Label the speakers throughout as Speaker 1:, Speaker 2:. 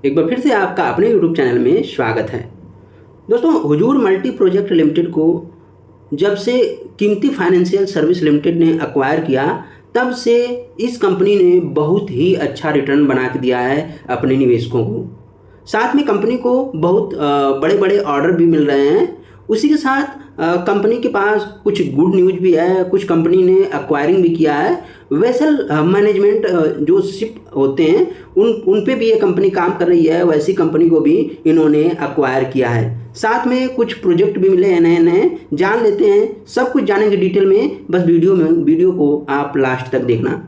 Speaker 1: एक बार फिर से आपका अपने यूट्यूब चैनल में स्वागत है। दोस्तों, हुजूर मल्टी प्रोजेक्ट लिमिटेड को जब से कीमती फाइनेंशियल सर्विस लिमिटेड ने अक्वायर किया, तब से इस कंपनी ने बहुत ही अच्छा रिटर्न बना के दिया है अपने निवेशकों को। साथ में कंपनी को बहुत बड़े बड़े ऑर्डर भी मिल रहे हैं। उसी के साथ कंपनी के पास कुछ गुड न्यूज भी है। कुछ कंपनी ने अक्वायरिंग भी किया है। वेसल मैनेजमेंट जो शिप होते हैं उन पे भी ये कंपनी काम कर रही है। वैसी कंपनी को भी इन्होंने अक्वायर किया है। साथ में कुछ प्रोजेक्ट भी मिले हैं नए नए, जान लेते हैं। सब कुछ जानेंगे डिटेल में, बस वीडियो को आप लास्ट तक देखना।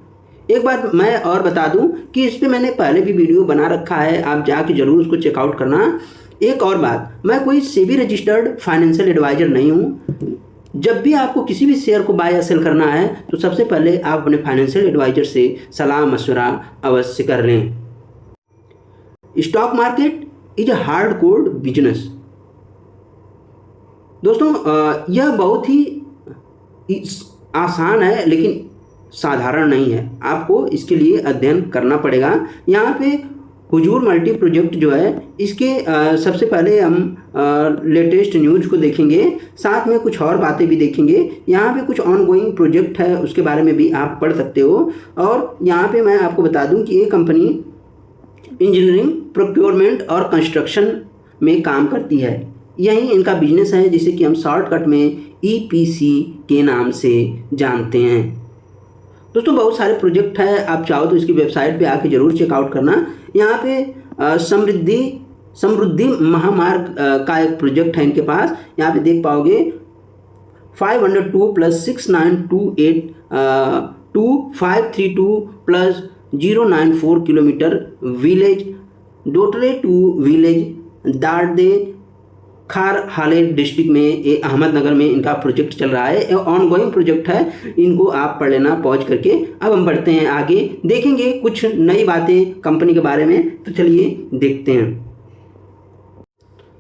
Speaker 1: एक बात मैं और बता दूं कि इस पे मैंने पहले भी वीडियो बना रखा है, आप जाके जरूर उसको चेकआउट करना। एक और बात, मैं कोई सेबी रजिस्टर्ड फाइनेंशियल एडवाइजर नहीं हूँ। जब भी आपको किसी भी शेयर को बाय या सेल करना है तो सबसे पहले आप अपने फाइनेंशियल एडवाइजर से सलाह मशवरा अवश्य कर लें। Stock market is a hard core business. दोस्तों, यह बहुत ही आसान है लेकिन साधारण नहीं है। आपको इसके लिए अध्ययन करना पड़ेगा। यहाँ पे हुजूर मल्टी प्रोजेक्ट जो है, इसके सबसे पहले हम लेटेस्ट न्यूज़ को देखेंगे, साथ में कुछ और बातें भी देखेंगे। यहाँ पे कुछ ऑनगोइंग प्रोजेक्ट है, उसके बारे में भी आप पढ़ सकते हो। और यहाँ पे मैं आपको बता दूं कि ये कंपनी इंजीनियरिंग, प्रोक्योरमेंट और कंस्ट्रक्शन में काम करती है। यही इनका बिजनेस है, जिसे कि हम शॉर्टकट में EPC के नाम से जानते हैं। दोस्तों, बहुत सारे प्रोजेक्ट है, आप चाहो तो इसकी वेबसाइट पे आके जरूर चेकआउट करना। यहाँ पे समृद्धि महामार्ग का एक प्रोजेक्ट है इनके पास। यहाँ पे देख पाओगे 502 + 6928 2532 + 094 किलोमीटर विलेज डोटरे टू विलेज दारदे खार हाले डिस्ट्रिक्ट में, ये अहमदनगर में इनका प्रोजेक्ट चल रहा है। ऑनगोइंग प्रोजेक्ट है, इनको आप पढ़ लेना पॉज करके। अब हम बढ़ते हैं आगे, देखेंगे कुछ नई बातें कंपनी के बारे में। तो चलिए देखते हैं।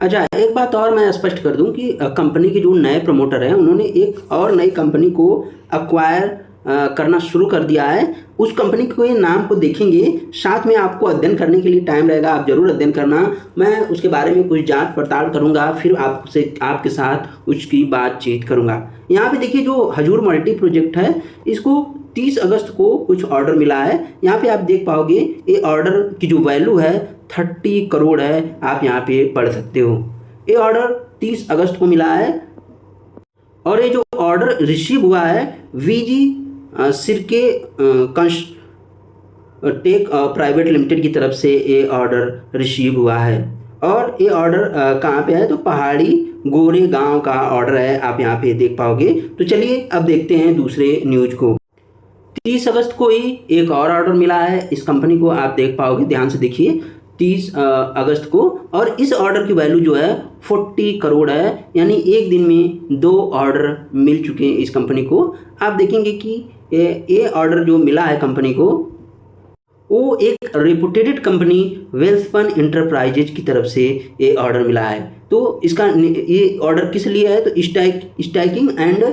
Speaker 1: अच्छा, एक बात और मैं स्पष्ट कर दूं कि कंपनी के जो नए प्रमोटर हैं उन्होंने एक और नई कंपनी को अक्वायर करना शुरू कर दिया है। उस कंपनी के नाम को देखेंगे, साथ में आपको अध्ययन करने के लिए टाइम रहेगा, आप जरूर अध्ययन करना। मैं उसके बारे में कुछ जांच पड़ताल करूंगा, फिर आपके साथ उसकी बातचीत करूंगा। यहाँ पे देखिए, जो हुजूर मल्टी प्रोजेक्ट है, इसको 30 अगस्त को कुछ ऑर्डर मिला है। यहाँ पे आप देख पाओगे ये ऑर्डर की जो वैल्यू है 30 करोड़ है, आप यहाँ पे पढ़ सकते हो। ये ऑर्डर 30 अगस्त को मिला है और ये जो ऑर्डर रिसीव हुआ है VG सिरके टेक प्राइवेट लिमिटेड की तरफ से ये ऑर्डर रिसीव हुआ है। और ये ऑर्डर कहाँ पे है, तो पहाड़ी गोरे गांव का ऑर्डर है, आप यहाँ पे देख पाओगे। तो चलिए अब देखते हैं दूसरे न्यूज को। 30 अगस्त को ही एक और ऑर्डर मिला है इस कंपनी को, आप देख पाओगे, ध्यान से देखिए, 30 अगस्त को। और इस ऑर्डर की वैल्यू जो है 40 करोड़ है, यानी एक दिन में 2 ऑर्डर मिल चुके हैं इस कंपनी को। आप देखेंगे कि ये ऑर्डर जो मिला है कंपनी को, वो एक रेपुटेड कंपनी वेल्सपन इंटरप्राइजेज की तरफ से ये ऑर्डर मिला है। तो इसका ये ऑर्डर किस लिए है, तो stacking and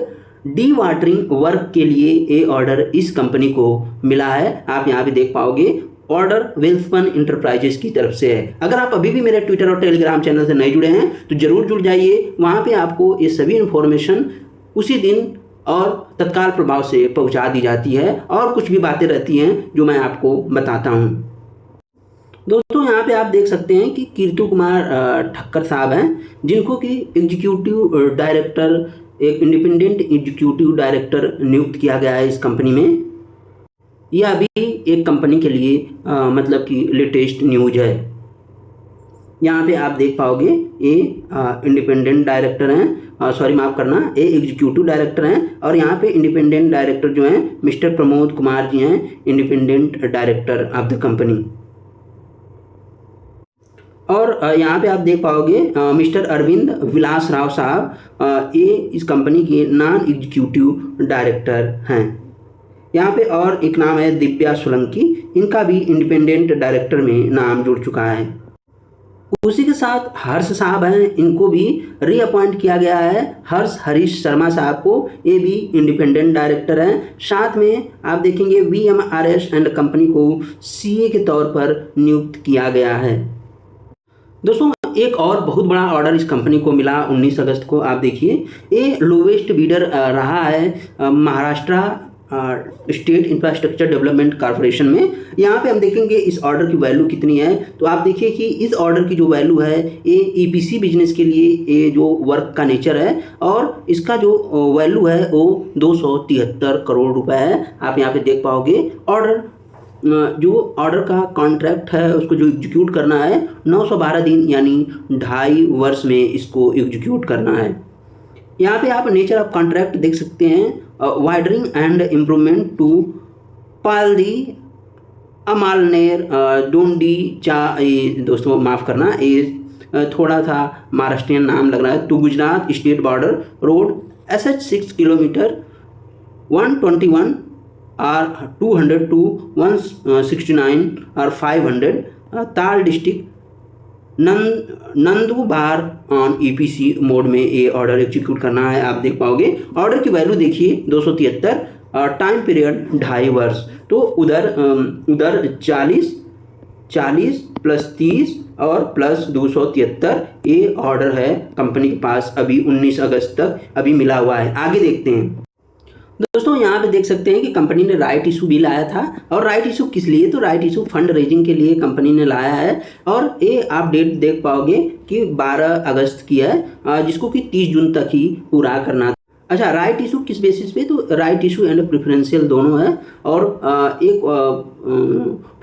Speaker 1: D watering work के लिए ये ऑर्डर इस कंपनी को मिला है। आप यहाँ पे देख पाओगे, ऑर्डर वेल्सपन इंटरप्राइजेज की तरफ से है। अगर आप अभी भी मेरे ट्विटर और टेलीग्राम चैनल से नहीं जुड़े हैं तो जरूर जुड़ जाइए। वहाँ पे आपको ये सभी इन्फॉर्मेशन उसी दिन और तत्काल प्रभाव से पहुंचा दी जाती है, और कुछ भी बातें रहती हैं जो मैं आपको बताता हूं। दोस्तों, यहाँ पे आप देख सकते हैं कि कीर्ति कुमार ठक्कर साहब हैं, जिनको कि एग्जीक्यूटिव डायरेक्टर, एक इंडिपेंडेंट एग्जीक्यूटिव डायरेक्टर नियुक्त किया गया है इस कंपनी में। यह अभी एक कंपनी के लिए मतलब कि लेटेस्ट न्यूज है। यहाँ पे आप देख पाओगे ये इंडिपेंडेंट डायरेक्टर हैं, सॉरी माफ़ करना, ये एग्जीक्यूटिव डायरेक्टर हैं। और यहाँ पे इंडिपेंडेंट डायरेक्टर जो हैं मिस्टर प्रमोद कुमार जी हैं, independent director of the company. और यहाँ पे आप देख पाओगे मिस्टर अरविंद विलास राव साहब, ये इस कंपनी के नॉन एग्जीक्यूटिव डायरेक्टर हैं। यहाँ पे और एक नाम है दिव्या सोलंकी, इनका भी इंडिपेंडेंट डायरेक्टर में नाम जुड़ चुका है। उसी के साथ हर्ष साहब हैं, इनको भी रीअपॉइंट किया गया है, हर्ष हरीश शर्मा साहब को, ये भी इंडिपेंडेंट डायरेक्टर हैं। साथ में आप देखेंगे VMRS एंड कंपनी को CA के तौर पर नियुक्त किया गया है। दोस्तों एक और बहुत बड़ा ऑर्डर इस कंपनी को मिला 19 अगस्त को। आप देखिए, ये लोवेस्ट बीडर रहा है Maharashtra state infrastructure development corporation में। यहाँ पे हम देखेंगे इस ऑर्डर की वैल्यू कितनी है। तो आप देखिए कि इस ऑर्डर की जो वैल्यू है ये ईपीसी बिजनेस के लिए ये जो वर्क का नेचर है और इसका जो वैल्यू है वो 273 करोड़ रुपए है। आप यहाँ पे देख पाओगे ऑर्डर जो ऑर्डर का कॉन्ट्रैक्ट है उसको जो एग्जीक्यूट करना है 912 दिन यानी 2.5 वर्ष में इसको एग्जीक्यूट करना है। यहाँ पे आप नेचर ऑफ कॉन्ट्रैक्ट देख सकते हैं, widening and improvement to Paldi Amalner Dondaicha, दोस्तों माफ़ करना, ये थोड़ा सा महाराष्ट्रियन नाम लग रहा है, to Gujarat state border road SH 6 kilometre 121 और 200 to 169 और 500 ताल district Nandurbar on EPC mode में ये ऑर्डर एग्जीक्यूट करना है। आप देख पाओगे ऑर्डर की वैल्यू देखिए 273 और टाइम पीरियड 2.5 वर्ष। तो उधर 40 प्लस 30 और प्लस 273 ये ऑर्डर है कंपनी के पास अभी 19 अगस्त तक अभी मिला हुआ है। आगे देखते हैं दोस्तों, यहाँ पे देख सकते हैं कि कंपनी ने राइट इशू भी लाया था। और राइट इशू किस लिए? तो राइट इशू फंड रेजिंग के लिए कंपनी ने लाया है। और ये आप डेट देख पाओगे कि 12 अगस्त की है, जिसको कि 30 जून तक ही पूरा करना था। अच्छा, राइट इशू किस बेसिस पे? तो राइट इशू एंड प्रेफरेंशियल दोनों है। और एक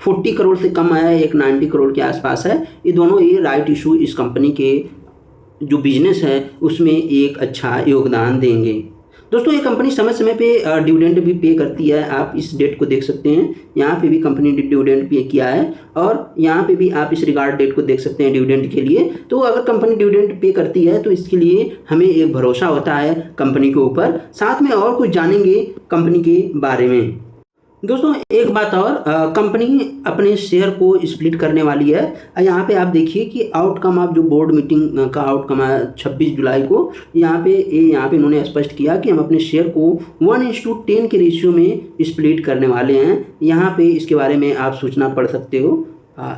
Speaker 1: 40 करोड़ से कम है, एक 90 करोड़ के आसपास है। ये दोनों ये राइट इशू इस कंपनी के जो बिजनेस है उसमें एक अच्छा योगदान देंगे। दोस्तों ये कंपनी समय समय पे डिविडेंड भी पे करती है। आप इस डेट को देख सकते हैं, यहाँ पे भी कंपनी ने डिविडेंड पे किया है और यहाँ पे भी आप इस रिगार्ड डेट को देख सकते हैं डिविडेंड के लिए। तो अगर कंपनी डिविडेंड पे करती है तो इसके लिए हमें एक भरोसा होता है कंपनी के ऊपर। साथ में और कुछ जानेंगे कंपनी के बारे में। दोस्तों एक बात और, कंपनी अपने शेयर को स्प्लिट करने वाली है। यहाँ पे आप देखिए कि आउटकम ऑफ जो बोर्ड मीटिंग का आउटकम है 26 जुलाई को, यहाँ पे इन्होंने स्पष्ट किया कि हम अपने शेयर को 1:10 के रेशियो में स्प्लिट करने वाले हैं। यहाँ पे इसके बारे में आप सूचना पढ़ सकते हो,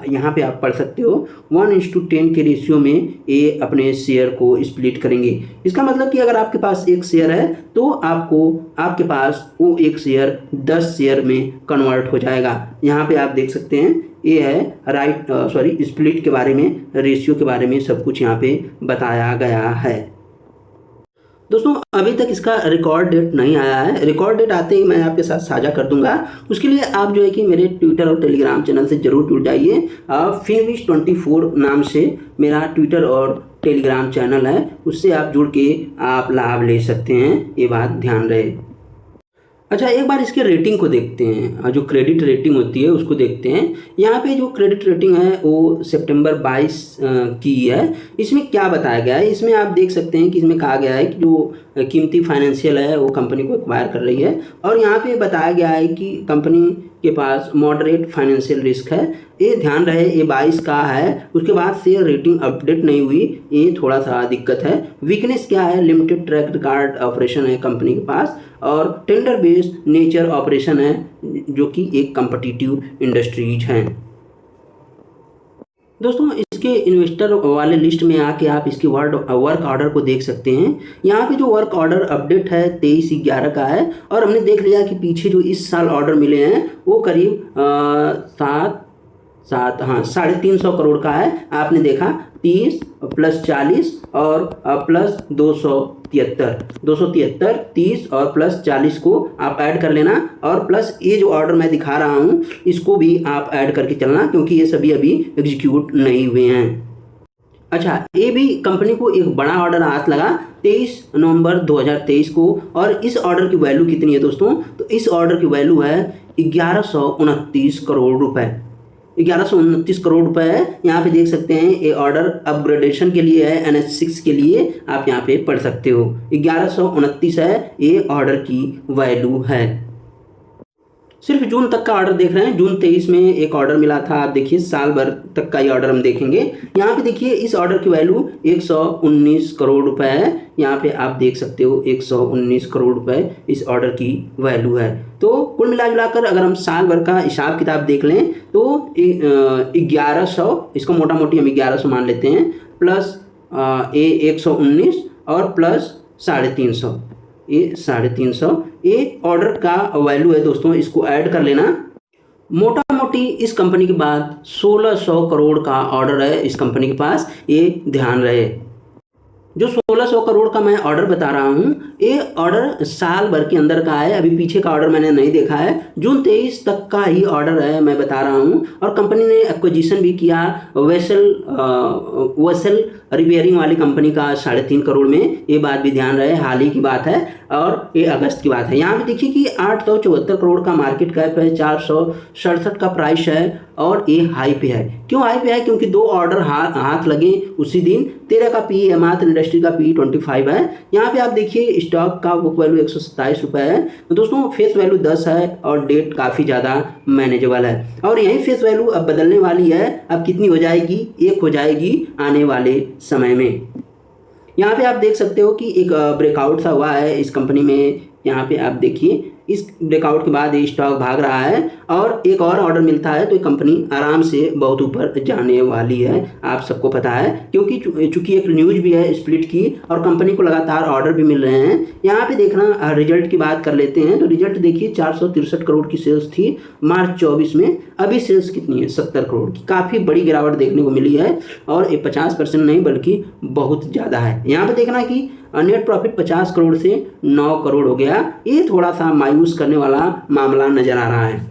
Speaker 1: यहाँ पे आप पढ़ सकते हो 1:10 के रेशियो में ये अपने शेयर को स्प्लिट करेंगे। इसका मतलब कि अगर आपके पास एक शेयर है तो आपके पास वो एक शेयर 10 शेयर में कन्वर्ट हो जाएगा। यहाँ पे आप देख सकते हैं ये है स्प्लिट के बारे में, रेशियो के बारे में सब कुछ यहाँ पे बताया गया है। दोस्तों अभी तक इसका रिकॉर्ड डेट नहीं आया है। रिकॉर्ड डेट आते ही मैं आपके साथ साझा कर दूंगा। उसके लिए आप जो है कि मेरे ट्विटर और टेलीग्राम चैनल से जरूर जुड़ जाइए। Finviz24 नाम से मेरा ट्विटर और टेलीग्राम चैनल है, उससे आप जुड़ के आप लाभ ले सकते हैं, ये बात ध्यान रहे। अच्छा, एक बार इसके रेटिंग को देखते हैं, जो क्रेडिट रेटिंग होती है उसको देखते हैं। यहाँ पे जो क्रेडिट रेटिंग है वो सितंबर 22 की है। इसमें क्या बताया गया है? इसमें आप देख सकते हैं कि इसमें कहा गया है कि जो कीमती फाइनेंशियल है वो कंपनी को एक्वायर कर रही है। और यहाँ पे बताया गया है कि कंपनी के पास मॉडरेट फाइनेंशियल रिस्क है। ये ध्यान रहे, ये 22 का है। उसके बाद शेयर रेटिंग अपडेट नहीं हुई, ये थोड़ा सा दिक्कत है। वीकनेस क्या है? लिमिटेड ट्रैक रिकॉर्ड ऑपरेशन है कंपनी के पास और टेंडर बेस्ड नेचर ऑपरेशन है, जो कि एक कॉम्पिटिटिव इंडस्ट्रीज हैं। दोस्तों इसके इन्वेस्टर वाले लिस्ट में आके आप इसके वर्क ऑर्डर को देख सकते हैं। यहाँ पे जो वर्क ऑर्डर अपडेट है 23/11 का है। और हमने देख लिया कि पीछे जो इस साल ऑर्डर मिले हैं वो करीब 350 करोड़ का है। आपने देखा 30 प्लस 40 और प्लस 273, 30 और प्लस 40 को आप ऐड कर लेना। और प्लस ये जो ऑर्डर मैं दिखा रहा हूँ इसको भी आप ऐड करके चलना, क्योंकि ये सभी अभी एग्जीक्यूट नहीं हुए हैं। अच्छा, ये भी कंपनी को एक बड़ा ऑर्डर हाथ लगा 23 नवंबर 2023 को। और इस ऑर्डर की वैल्यू कितनी है दोस्तों? तो इस ऑर्डर की वैल्यू है 1129 करोड़ रुपए। 1129 करोड़ रुपए है। यहाँ पे देख सकते हैं ये ऑर्डर अपग्रेडेशन के लिए है, NH6 के लिए आप यहाँ पे पढ़ सकते हो। 1129 है ये ऑर्डर की वैल्यू है। सिर्फ जून तक का ऑर्डर देख रहे हैं। जून 23 में एक ऑर्डर मिला था, आप देखिए साल भर तक का ये ऑर्डर हम देखेंगे। यहाँ पे देखिए इस ऑर्डर की वैल्यू 119 करोड़ रुपए है। यहाँ पे आप देख सकते हो 119 करोड़ रुपए इस ऑर्डर की वैल्यू है। तो कुल मिलाकर अगर हम साल भर का हिसाब किताब देख लें तो 1100, इसको मोटा मोटी हम 1100 मान लेते हैं, प्लस ये 119 और प्लस 350, ये 350 ये ऑर्डर का वैल्यू है दोस्तों। इसको ऐड कर लेना। मोटा मोटी इस कंपनी के बाद 1600 करोड़ का ऑर्डर है इस कंपनी के पास, ये ध्यान रहे। जो 1600 करोड़ का मैं ऑर्डर बता रहा हूँ ये ऑर्डर साल भर के अंदर का है। अभी पीछे का ऑर्डर मैंने नहीं देखा है, जून 23 तक का ही ऑर्डर है मैं बता रहा हूँ। और कंपनी ने एक्विजिशन भी किया वेसल रिपेयरिंग वाली कंपनी का 3.5 करोड़ में, ये बात भी ध्यान रहे, हाल ही की बात है और ये अगस्त की बात है। यहाँ पे देखिए कि 874 करोड़ का मार्केट कैप है, 467 का प्राइस है और ये हाई पे है। क्यों हाई पे है? क्योंकि 2 ऑर्डर हाथ लगे उसी दिन। 13 का पी, मात्र इंडस्ट्री का पी 25 है। यहाँ पे आप देखिए स्टॉक का बुक वैल्यू 127 रुपये है। तो दोस्तों फेस वैल्यू 10 है और डेट काफ़ी ज़्यादा मैनेजेबल है। और यही फेस वैल्यू अब बदलने वाली है। अब कितनी हो जाएगी? 1 हो जाएगी आने वाले समय में। यहाँ पे आप देख सकते हो कि एक ब्रेकआउट सा हुआ है इस कंपनी में। यहाँ पे आप देखिए इस ब्रेकआउट के बाद ये स्टॉक भाग रहा है और एक और ऑर्डर मिलता है तो ये कंपनी आराम से बहुत ऊपर जाने वाली है, आप सबको पता है। क्योंकि चूंकि एक न्यूज भी है स्प्लिट की और कंपनी को लगातार ऑर्डर भी मिल रहे हैं। यहाँ पे देखना रिजल्ट की बात कर लेते हैं तो रिजल्ट देखिए 463 करोड़ की सेल्स थी मार्च 24 में। अभी सेल्स कितनी है? 70 करोड़ की। काफ़ी बड़ी गिरावट देखने को मिली है और ये 50% नहीं बल्कि बहुत ज़्यादा है। यहाँ पे देखना कि नेट प्रॉफिट 50 करोड़ से 9 करोड़ हो गया। ये थोड़ा सा मायूस करने वाला मामला नज़र आ रहा है।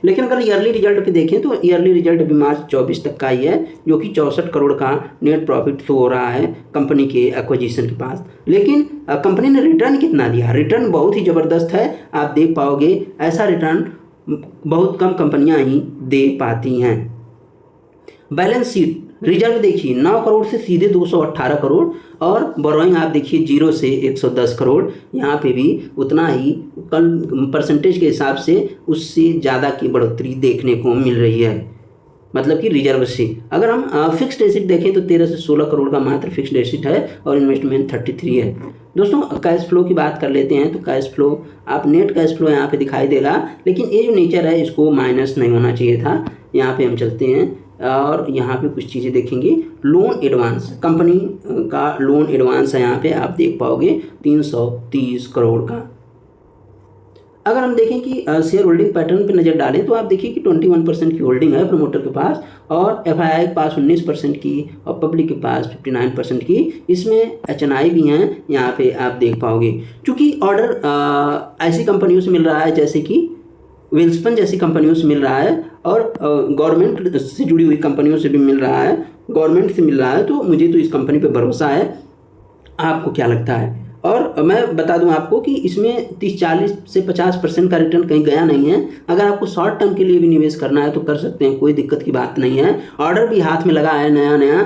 Speaker 1: लेकिन अगर ईयरली रिजल्ट पे देखें तो ईयरली रिजल्ट अभी मार्च 24 तक का ही है, जो कि 64 करोड़ का नेट प्रॉफिट शो हो रहा है कंपनी के एक्विजिशन के पास। लेकिन कंपनी ने रिटर्न कितना दिया? रिटर्न बहुत ही ज़बरदस्त है। आप देख पाओगे ऐसा रिटर्न बहुत कम कंपनियां ही दे पाती हैं। बैलेंस शीट रिजर्व देखिए 9 करोड़ से सीधे 218 करोड़ और बोरोइंग आप देखिए 0 से 110 करोड़। यहाँ पे भी उतना ही कल परसेंटेज के हिसाब से उससे ज़्यादा की बढ़ोतरी देखने को मिल रही है। मतलब कि रिजर्व से अगर हम फिक्स्ड एसेट देखें तो 13 से 16 करोड़ का मात्र फिक्स्ड एसेट है और इन्वेस्टमेंट 33 है। दोस्तों कैश फ्लो की बात कर लेते हैं तो कैश फ्लो आप नेट कैश फ्लो यहाँ पे दिखाई देगा, लेकिन ये जो नेचर है इसको माइनस नहीं होना चाहिए था। यहाँ पे हम चलते हैं और यहाँ पे कुछ चीज़ें देखेंगे। लोन एडवांस, कंपनी का लोन एडवांस है, यहाँ पे आप देख पाओगे 330 करोड़ का। अगर हम देखें कि शेयर होल्डिंग पैटर्न पे नज़र डालें तो आप देखिए कि 21% की होल्डिंग है प्रमोटर के पास और एफआईआई के पास 19% की और पब्लिक के पास 59% की। इसमें एचएनआई भी हैं, यहाँ पे आप देख पाओगे। चूँकि ऑर्डर ऐसी कंपनियों से मिल रहा है जैसे कि वेल्सपन जैसी कंपनियों से मिल रहा है और गवर्नमेंट से जुड़ी हुई कंपनियों से भी मिल रहा है, गवर्नमेंट से मिल रहा है, तो मुझे तो इस कंपनी पे भरोसा है। आपको क्या लगता है? और मैं बता दूं आपको कि इसमें 30-40 से 50% का रिटर्न कहीं गया नहीं है। अगर आपको शॉर्ट टर्म के लिए भी निवेश करना है तो कर सकते हैं, कोई दिक्कत की बात नहीं है। ऑर्डर भी हाथ में लगा है नया,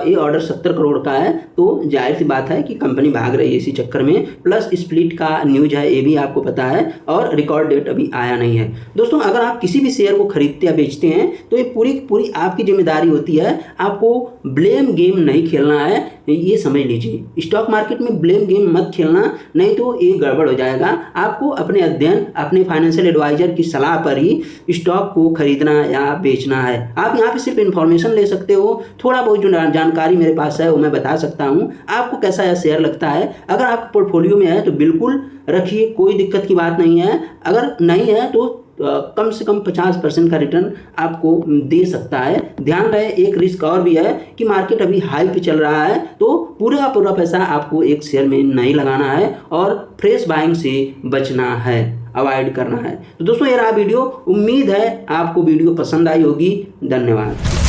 Speaker 1: ये ऑर्डर 70 करोड़ का है, तो जाहिर सी बात है कि कंपनी भाग रही है इसी चक्कर में। प्लस स्प्लिट का न्यूज है, ये भी आपको पता है और रिकॉर्ड डेट अभी आया नहीं है। दोस्तों अगर आप किसी भी शेयर को खरीदते या बेचते हैं तो ये पूरी आपकी जिम्मेदारी होती है। आपको ब्लेम गेम नहीं खेलना है, ये समझ लीजिए। स्टॉक मार्केट में ब्लेम गेम मत खेलना, नहीं तो ये गड़बड़ हो जाएगा। आपको अपने अध्ययन, अपने फाइनेंशियल एडवाइजर की सलाह पर ही स्टॉक को खरीदना या बेचना है। आप यहाँ पे सिर्फ इन्फॉर्मेशन ले सकते हो। थोड़ा बहुत जो जानकारी मेरे पास है वो मैं बता सकता हूँ। आपको कैसा यह शेयर लगता है? अगर आपके पोर्टफोलियो में है तो बिल्कुल रखिए, कोई दिक्कत की बात नहीं है। अगर नहीं है तो कम से कम 50% का रिटर्न आपको दे सकता है। ध्यान रहे एक रिस्क और भी है कि मार्केट अभी हाई पे चल रहा है, तो पूरा पैसा आपको एक शेयर में नहीं लगाना है और फ्रेश बाइंग से बचना है, अवॉइड करना है। तो दोस्तों ये रहा वीडियो। उम्मीद है आपको वीडियो पसंद आई होगी। धन्यवाद।